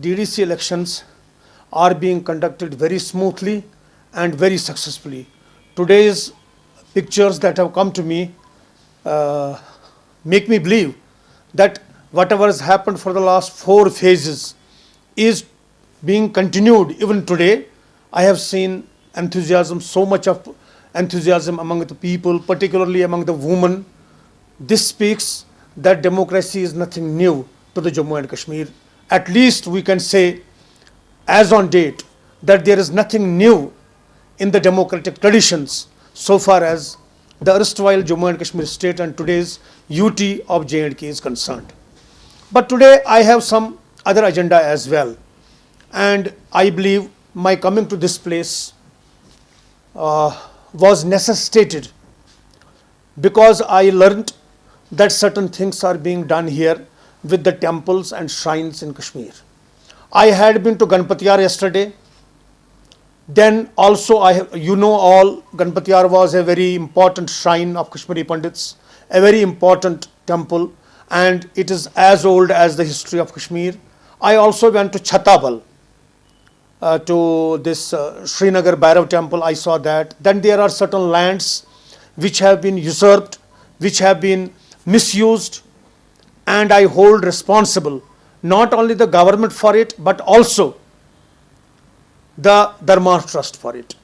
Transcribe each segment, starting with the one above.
DDC elections are being conducted very smoothly and very successfully. Today's pictures that have come to me make me believe that whatever has happened for the last 4 phases is being continued even today. I have seen enthusiasm, so much of enthusiasm among the people, particularly among the women. This speaks that democracy is nothing new to the Jammu and Kashmir. At least we can say, as on date, that there is nothing new in the democratic traditions so far as the erstwhile Jammu and Kashmir state and today's UT of J&K is concerned. But today I have some other agenda as well, and I believe my coming to this place was necessitated because I learnt that certain things are being done here with the temples and shrines in Kashmir. I had been to Ganpatiyar yesterday. Then also all Ganpatiyar was a very important shrine of Kashmiri Pandits, a very important temple, and it is as old as the history of Kashmir. I also went to Chhatabal, to this Srinagar Bhairav temple. I saw that. Then there are certain lands which have been usurped, which have been misused, and I hold responsible not only the government for it, but also the Dharma Trust for it.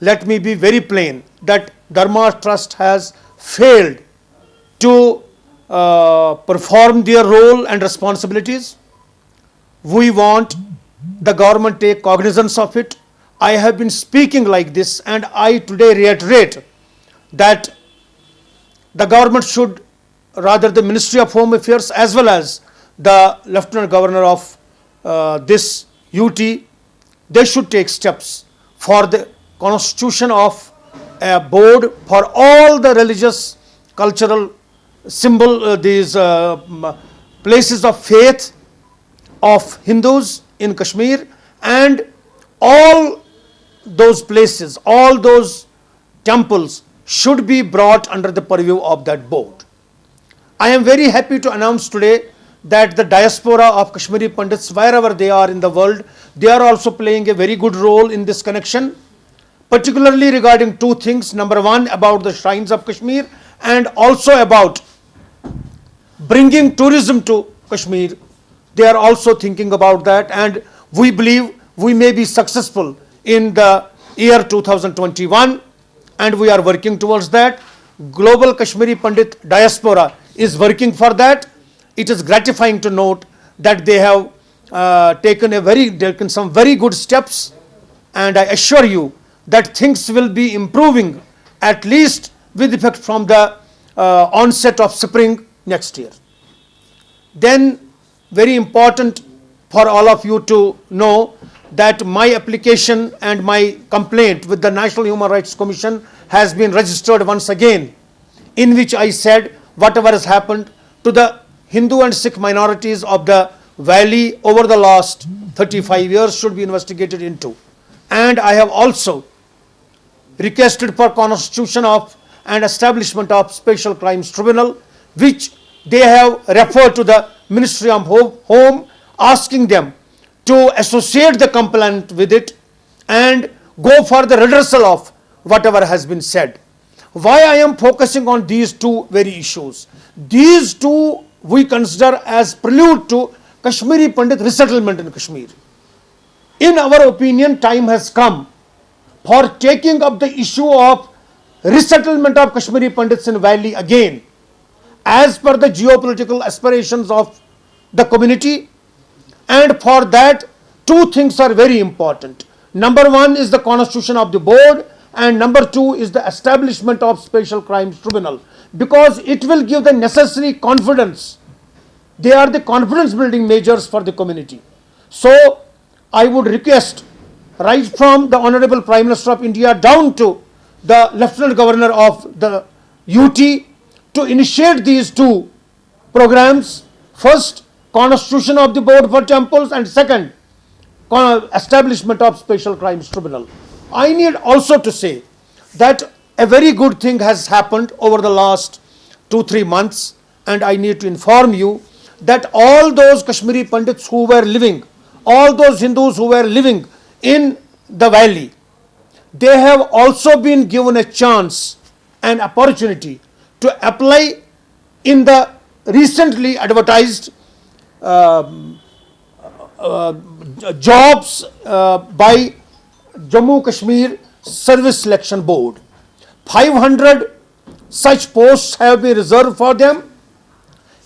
Let me be very plain that Dharma Trust has failed to perform their role and responsibilities. We want the government take cognizance of it. I have been speaking like this, and I today reiterate that the government should, rather the Ministry of Home Affairs as well as the Lieutenant Governor of this UT, they should take steps for the constitution of a board for all the religious, cultural symbol, these places of faith of Hindus in Kashmir, and all those places, all those temples should be brought under the purview of that board. I am very happy to announce today that the diaspora of Kashmiri Pandits, wherever they are in the world, they are also playing a very good role in this connection, particularly regarding 2 things. Number 1, about the shrines of Kashmir, and also about bringing tourism to Kashmir. They are also thinking about that, and we believe we may be successful in the year 2021, and we are working towards that. Global Kashmiri Pandit diaspora is working for that. It is gratifying to note that they have taken some very good steps, and I assure you that things will be improving at least with effect from the onset of spring next year. Then, very important for all of you to know that my application and my complaint with the National Human Rights Commission has been registered once again, in which I said whatever has happened to the Hindu and Sikh minorities of the valley over the last 35 years should be investigated into. And I have also requested for constitution of and establishment of Special Crimes Tribunal, which they have referred to the Ministry of Home, asking them to associate the complaint with it and go for the redressal of whatever has been said. Why I am focusing on these 2 very issues? These 2 we consider as prelude to Kashmiri Pandit resettlement in Kashmir. In our opinion, time has come for taking up the issue of resettlement of Kashmiri Pandits in Valley again, as per the geopolitical aspirations of the community. And for that, 2 things are very important. Number 1 is the constitution of the board, and number 2 is the establishment of Special Crimes Tribunal, because it will give the necessary confidence. They are the confidence building measures for the community. So I would request right from the Honorable Prime Minister of India down to the Lieutenant Governor of the UT to initiate these 2 programs. First, constitution of the board for temples, and second, establishment of Special Crimes Tribunal. I need also to say that a very good thing has happened over the last 2-3 months, and I need to inform you that all those Kashmiri Pandits who were living all those Hindus who were living in the valley, they have also been given a chance and opportunity to apply in the recently advertised jobs by Jammu Kashmir Service Selection Board. 500 such posts have been reserved for them.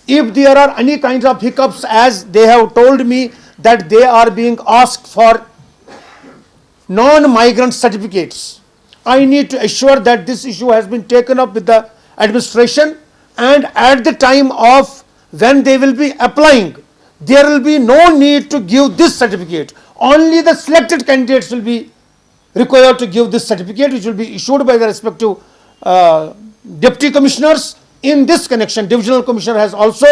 If there are any kinds of hiccups, as they have told me that they are being asked for non-migrant certificates, I need to assure that this issue has been taken up with the administration, and at the time of when they will be applying, there will be no need to give this certificate. Only the selected candidates will be required to give this certificate, which will be issued by the respective deputy commissioners. In this connection, divisional commissioner has also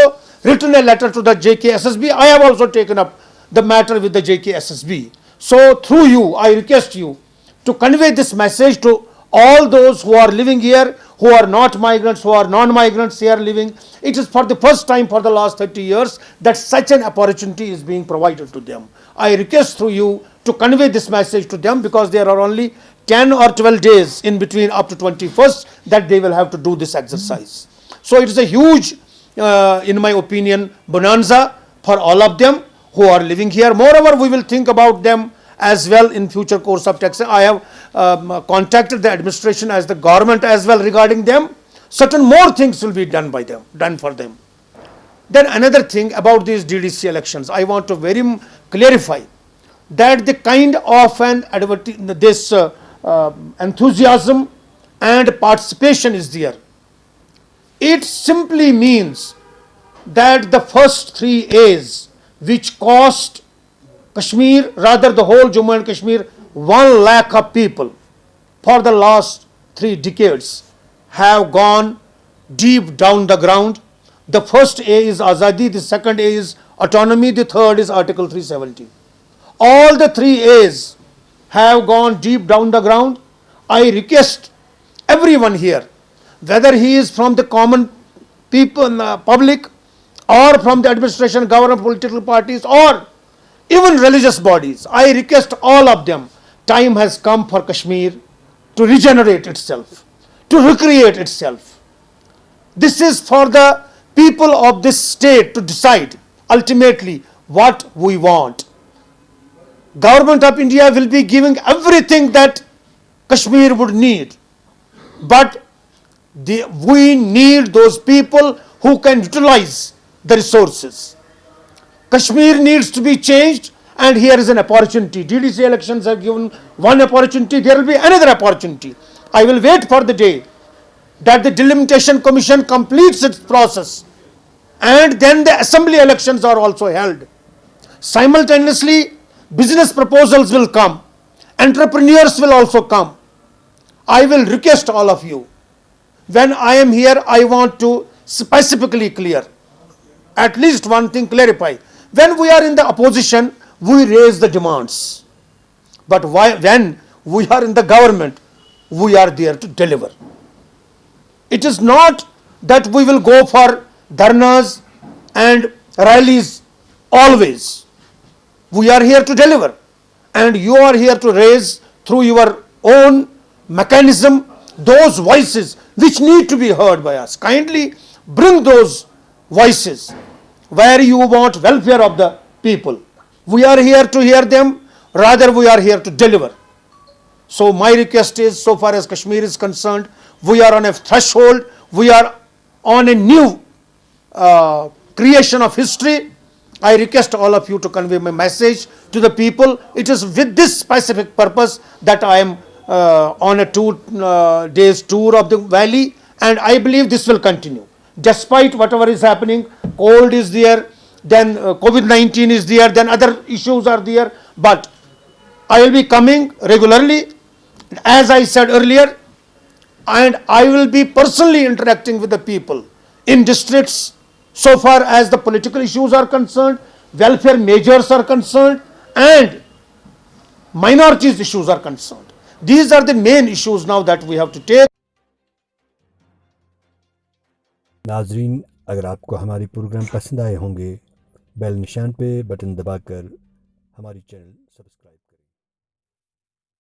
written a letter to the JKSSB. I have also taken up the matter with the JKSSB. So through you, I request you to convey this message to all those who are living here, who are not migrants, who are non-migrants here living. It is for the first time for the last 30 years that such an opportunity is being provided to them. I request through you to convey this message to them, because there are only 10 or 12 days in between up to 21st that they will have to do this exercise. So it is a huge, in my opinion, bonanza for all of them who are living here. Moreover, we will think about them as well in future course of taxation. I have contacted the administration as the government as well regarding them. Certain more things will be done by them, done for them. Then another thing about these DDC elections, I want to very clarify that the kind of this enthusiasm and participation is there. It simply means that the first 3 A's, which cost Kashmir, rather the whole Jammu and Kashmir, 1 lakh of people for the last 3 decades, have gone deep down the ground. The first A is Azadi, the second A is autonomy, the third is Article 370. All the 3 A's have gone deep down the ground. I request everyone here, whether he is from the common people, public, or from the administration, government, political parties, or even religious bodies, I request all of them, time has come for Kashmir to regenerate itself, to recreate itself. This is for the people of this state to decide ultimately what we want. Government of India will be giving everything that Kashmir would need, but we need those people who can utilize the resources. Kashmir needs to be changed, and here is an opportunity. DDC elections have given one opportunity, there will be another opportunity. I will wait for the day that the Delimitation Commission completes its process, and then the assembly elections are also held. Simultaneously, business proposals will come, entrepreneurs will also come. I will request all of you, when I am here, I want to specifically clear, at least one thing clarify. When we are in the opposition, we raise the demands. But when we are in the government, we are there to deliver. It is not that we will go for dharnas and rallies always. We are here to deliver, and you are here to raise through your own mechanism those voices which need to be heard by us. Kindly bring those voices where you want welfare of the people. We are here to hear them, rather we are here to deliver. So my request is, so far as Kashmir is concerned, we are on a threshold, we are on a new creation of history. I request all of you to convey my message to the people. It is with this specific purpose that I am on a 2 days tour of the valley, and I believe this will continue. Despite whatever is happening, cold is there, then COVID-19 is there, then other issues are there, but I will be coming regularly, as I said earlier, and I will be personally interacting with the people in districts so far as the political issues are concerned, welfare measures are concerned, and minorities issues are concerned. These are the main issues now that we have to take. नाजरीन, अगर आपको हमारी programme पसंद आए होंगे, bell निशान पे button दबाकर हमारी चैनल सब्सक्राइब